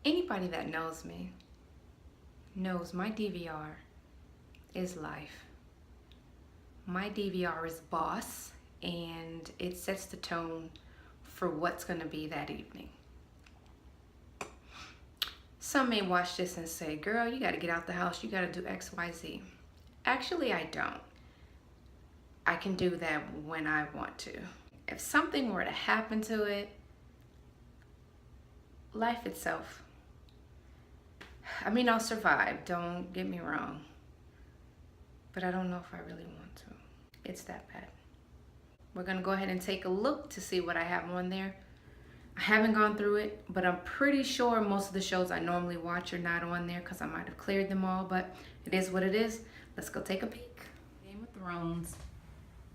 Anybody that knows me knows my DVR is life. My DVR is boss, and it sets the tone for what's going to be that evening. Some may watch this and say, girl, you got to get out the house. You got to do X, Y, Z. Actually, I don't. I can do that when I want to. If something were to happen to it, life itself, I mean, I'll survive, don't get me wrong, but I don't know if I really want to. It's that bad. We're gonna go ahead and take a look to see what I have on there. I haven't gone through it, but I'm pretty sure most of the shows I normally watch are not on there because I might have cleared them all, but it is what it is. Let's go take a peek. Game of Thrones.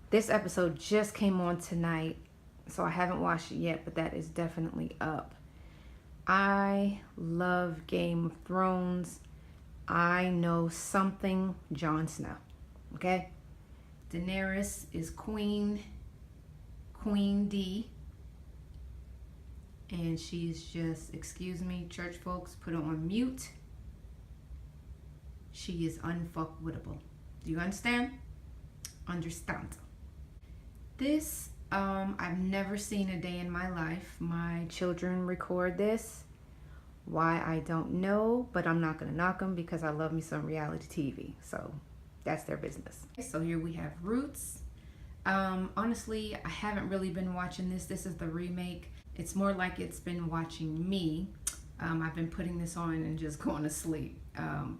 This episode just came on tonight, so I haven't watched it yet, but that is definitely up. I love Game of Thrones. I know something Jon Snow, okay? Daenerys is Queen D. And she's just, excuse me, church folks, put her on mute. She is unfuckwittable. Do you understand? Understand. This, I've never seen a day in my life. My children record this. Why, I don't know, but I'm not gonna knock them because I love me some reality TV. So that's their business. So here we have Roots. Honestly, I haven't really been watching this. This is the remake. It's more like it's been watching me. I've been putting this on and just going to sleep. And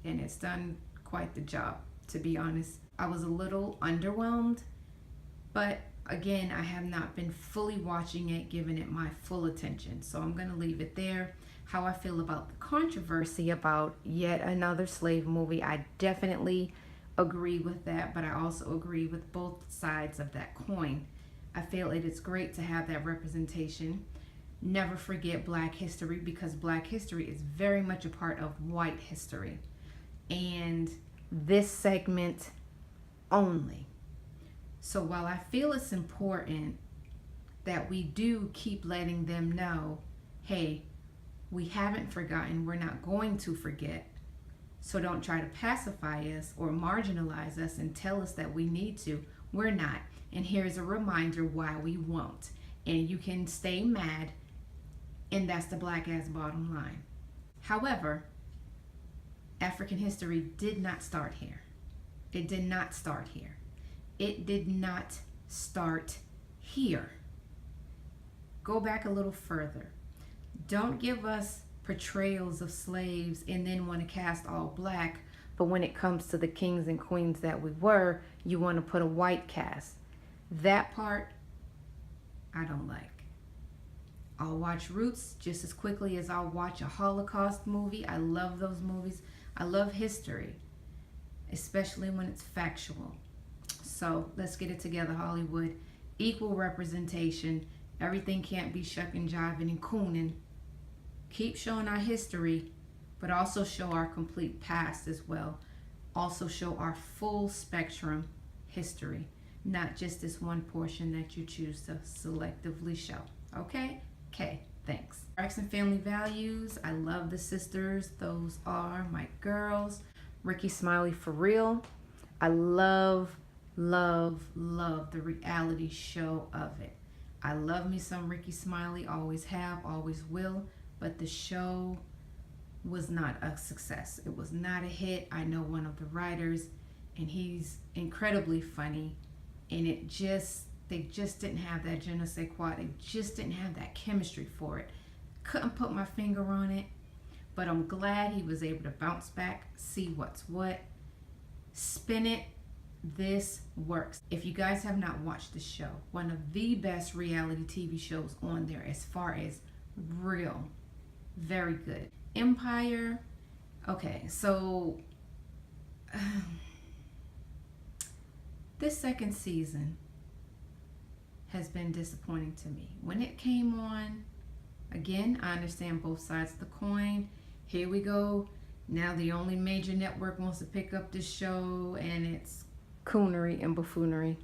it's done quite the job, to be honest. I was a little underwhelmed, but again, I have not been fully watching it, giving it my full attention. So I'm going to leave it there. How I feel about the controversy about yet another slave movie, I definitely agree with that, but I also agree with both sides of that coin. I feel it is great to have that representation. Never forget Black history, because Black history is very much a part of white history. And this segment only. So while I feel it's important that we do keep letting them know, hey, we haven't forgotten, we're not going to forget. So don't try to pacify us or marginalize us and tell us that we need to. We're not. And here's a reminder why we won't. And you can stay mad, and that's the black ass bottom line. However, African history did not start here. It did not start here. It did not start here. Go back a little further. Don't give us portrayals of slaves and then want to cast all black, but when it comes to the kings and queens that we were, you want to put a white cast. That part, I don't like. I'll watch Roots just as quickly as I'll watch a Holocaust movie. I love those movies. I love history, especially when it's factual. So let's get it together, Hollywood. Equal representation. Everything can't be shucking, jiving, and cooning. Keep showing our history, but also show our complete past as well. Also show our full spectrum history, not just this one portion that you choose to selectively show. Okay? Okay, thanks. Rights and family values. I love the sisters. Those are my girls. Ricky Smiley for real. I love the reality show of it. I love me some Ricky Smiley, always have, always will, but the show was not a success. It was not a hit. I know one of the writers, and he's incredibly funny, and they just didn't have that je ne sais quoi. They just didn't have that chemistry for it. Couldn't put my finger on it, but I'm glad he was able to bounce back, see what's what, spin it. This works. If you guys have not watched the show, one of the best reality TV shows on there as far as real, very good. Empire. Okay, so this second season has been disappointing to me. When it came on, again, I understand both sides of the coin. Here we go. Now the only major network wants to pick up this show, and it's coonery and buffoonery.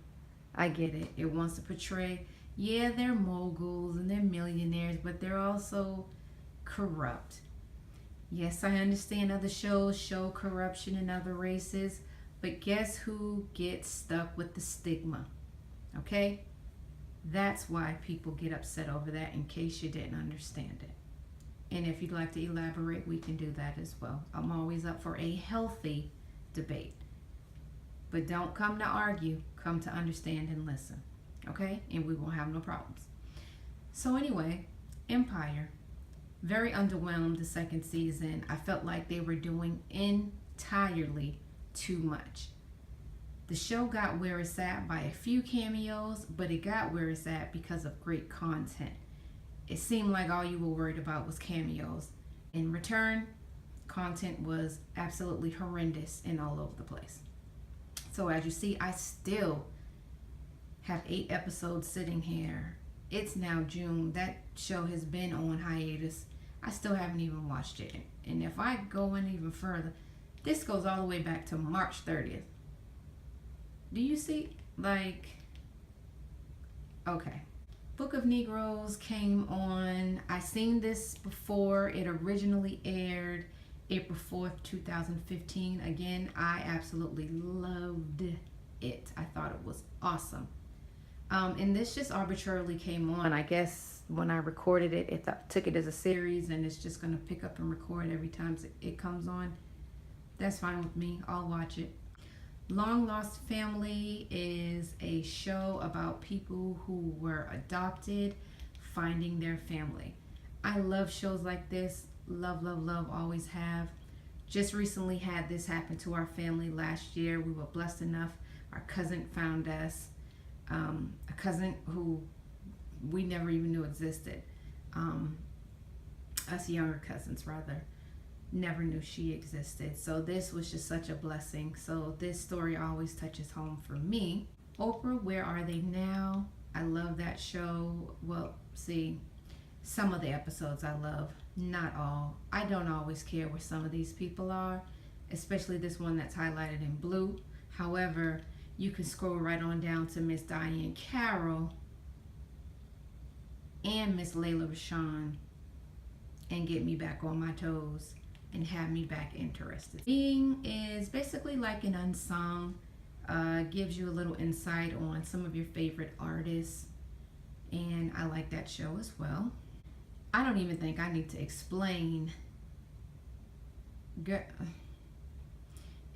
I get it. It wants to portray, yeah, they're moguls and they're millionaires, but they're also corrupt. Yes, I understand other shows show corruption in other races, but guess who gets stuck with the stigma? Okay? That's why people get upset over that, in case you didn't understand it. And if you'd like to elaborate, we can do that as well. I'm always up for a healthy debate. But don't come to argue, come to understand and listen. Okay? And we won't have no problems. So anyway, Empire. Very underwhelmed the second season. I felt like they were doing entirely too much. The show got where it's at by a few cameos, but it got where it's at because of great content. It seemed like all you were worried about was cameos. In return, content was absolutely horrendous and all over the place. So as you see, I still have 8 episodes sitting here. It's now June. That show has been on hiatus. I still haven't even watched it. And if I go in even further, this goes all the way back to March 30th. Do you see? Like, okay. Book of Negroes came on. I seen this before. It originally aired April 4th, 2015. Again, I absolutely loved it. I thought it was awesome. And this just arbitrarily came on. I guess when I recorded it, it took it as a series, and it's just going to pick up and record every time it comes on. That's fine with me. I'll watch it. Long Lost Family is a show about people who were adopted finding their family. I love shows like this. Love, love, love, always have. Just recently had this happen to our family last year. We were blessed enough. Our cousin found us. A cousin who we never even knew existed. Us younger cousins, rather, never knew she existed. So this was just such a blessing. So this story always touches home for me. Oprah, Where Are They Now? I love that show. Well, see, some of the episodes I love, not all. I don't always care where some of these people are, especially this one that's highlighted in blue. However, you can scroll right on down to Miss Diane Carroll and Miss Layla Rashawn and get me back on my toes and have me back interested. Being is basically like an unsung, gives you a little insight on some of your favorite artists, and I like that show as well. I don't even think I need to explain.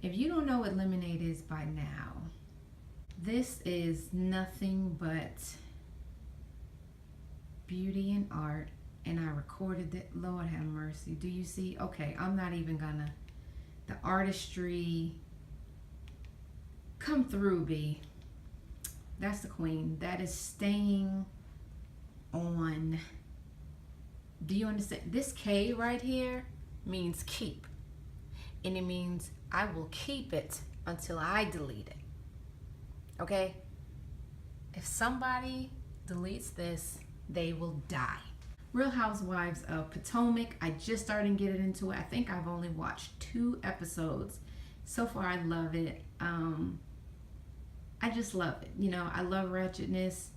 If you don't know what Lemonade is by now, this is nothing but beauty and art. And I recorded it. Lord have mercy. Do you see? Okay, I'm not even gonna. The artistry. Come through, B. That's the queen. That is staying on. Do you understand? This K right here means keep. And it means I will keep it until I delete it. Okay? If somebody deletes this, they will die. Real Housewives of Potomac. I just started getting into it. I think I've only watched 2 episodes. So far, I love it. I just love it. You know, I love ratchetness.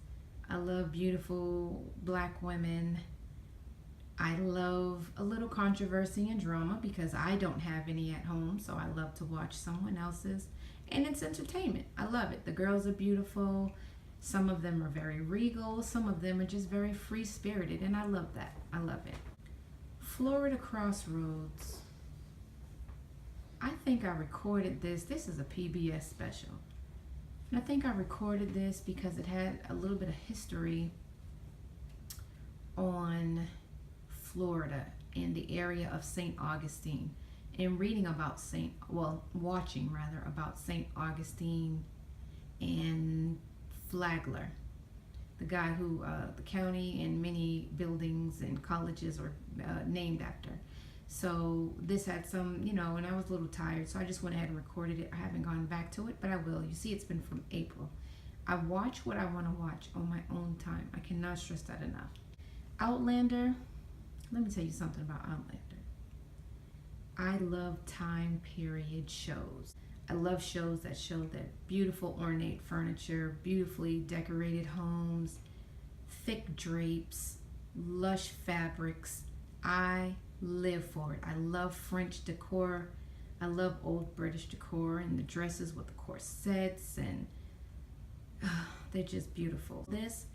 I love beautiful black women. I love a little controversy and drama because I don't have any at home. So I love to watch someone else's. And it's entertainment. I love it. The girls are beautiful. Some of them are very regal. Some of them are just very free-spirited. And I love that. I love it. Florida Crossroads. I think I recorded this. This is a PBS special. And I think I recorded this because it had a little bit of history on Florida in the area of St. Augustine. And reading about watching about St. Augustine and Flagler, the guy who the county and many buildings and colleges are named after. So this had some, and I was a little tired, so I just went ahead and recorded it. I haven't gone back to it, but I will. You see, it's been from April. I watch what I want to watch on my own time. I cannot stress that enough. Outlander. Let me tell you something about Outlander. I love time period shows. I love shows that show that beautiful ornate furniture, beautifully decorated homes, thick drapes, lush fabrics. I live for it. I love French decor. I love old British decor and the dresses with the corsets, and they're just beautiful. This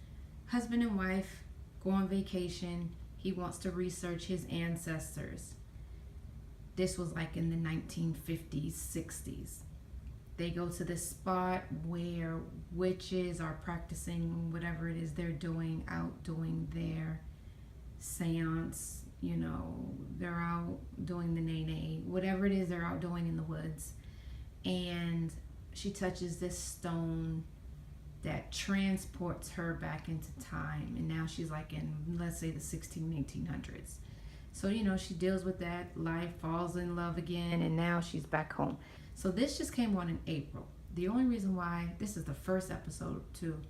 husband and wife go on vacation. He wants to research his ancestors. This was like in the 1950s, 60s. They go to this spot where witches are practicing whatever it is they're doing, out doing their seance. You know, they're out doing the nay-nay, whatever it is they're out doing in the woods. And she touches this stone that transports her back into time. And now she's like in, let's say, the 1800s. So, you know, she deals with that, life, falls in love again, and now she's back home. So this just came on in April. The only reason why, this is the first episode too.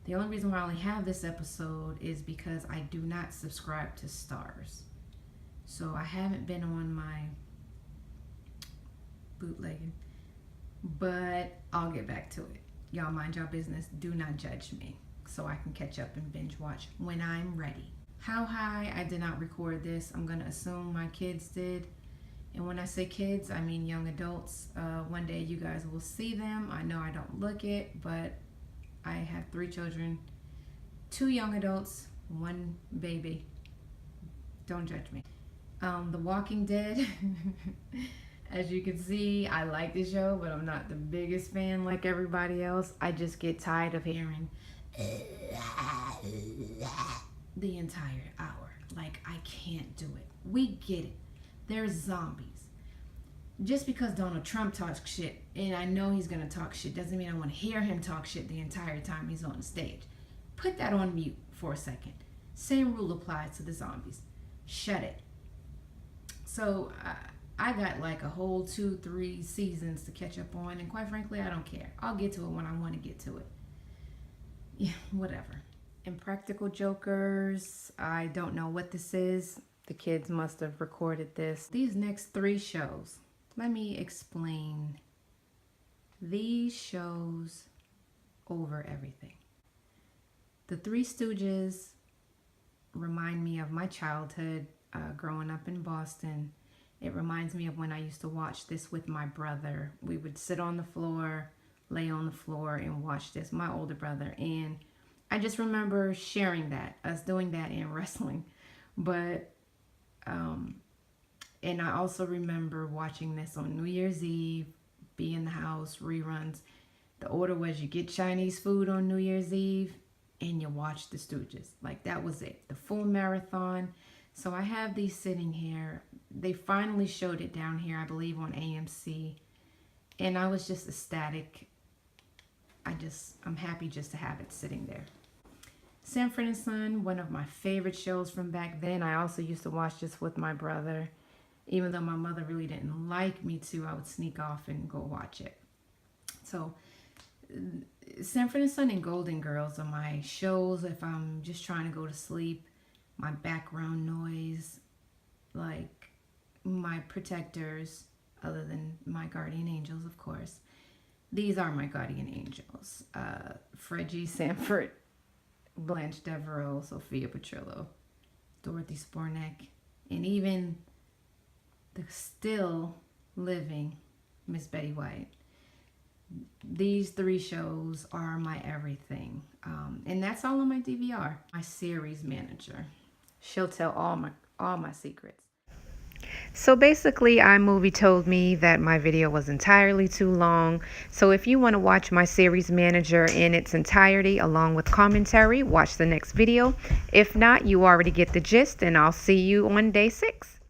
The only reason why I only have this episode is because I do not subscribe to Stars. So I haven't been on my bootlegging, but I'll get back to it. Y'all mind y'all business. Do not judge me, so I can catch up and binge watch when I'm ready. How high? I did not record this. I'm gonna assume my kids did. And when I say kids, I mean young adults. One day you guys will see them. I know I don't look it, but I have 3 children, 2 young adults, 1 baby. Don't judge me. The Walking Dead. As you can see, I like the show, but I'm not the biggest fan like everybody else. I just get tired of hearing the entire hour. Like, I can't do it. We get it. There's zombies. Just because Donald Trump talks shit, and I know he's gonna talk shit, doesn't mean I want to hear him talk shit the entire time he's on the stage. Put that on mute for a second. Same rule applies to the zombies. Shut it. So I got like a whole 2-3 seasons to catch up on, and quite frankly, I don't care. I'll get to it when I want to get to it. Yeah, whatever. Impractical Jokers. I don't know what this is. The kids must have recorded this. These next 3 shows, let me explain these shows over everything. The Three Stooges remind me of my childhood growing up in Boston. It reminds me of when I used to watch this with my brother. We would sit on the floor, lay on the floor, and watch this, my older brother. And I just remember sharing that, us doing that in wrestling. But and I also remember watching this on New Year's Eve, be in the house, reruns. The order was you get Chinese food on New Year's Eve and you watch the Stooges. Like, that was it, the full marathon. So I have these sitting here. They finally showed it down here, I believe, on AMC. And I was just ecstatic. I'm happy just to have it sitting there. Sanford and Son, one of my favorite shows from back then. I also used to watch this with my brother. Even though my mother really didn't like me to, I would sneak off and go watch it. So Sanford and Son and Golden Girls are my shows if I'm just trying to go to sleep. My background noise, like my protectors, other than my guardian angels, of course. These are my guardian angels. Fred G. Sanford, Blanche Devereaux, Sophia Petrillo, Dorothy Spornek, and even the still living Miss Betty White. These 3 shows are my everything. And that's all on my DVR. My series manager. She'll tell all my secrets. So basically, iMovie told me that my video was entirely too long. So if you want to watch my series manager in its entirety along with commentary, watch the next video. If not, you already get the gist, and I'll see you on day 6.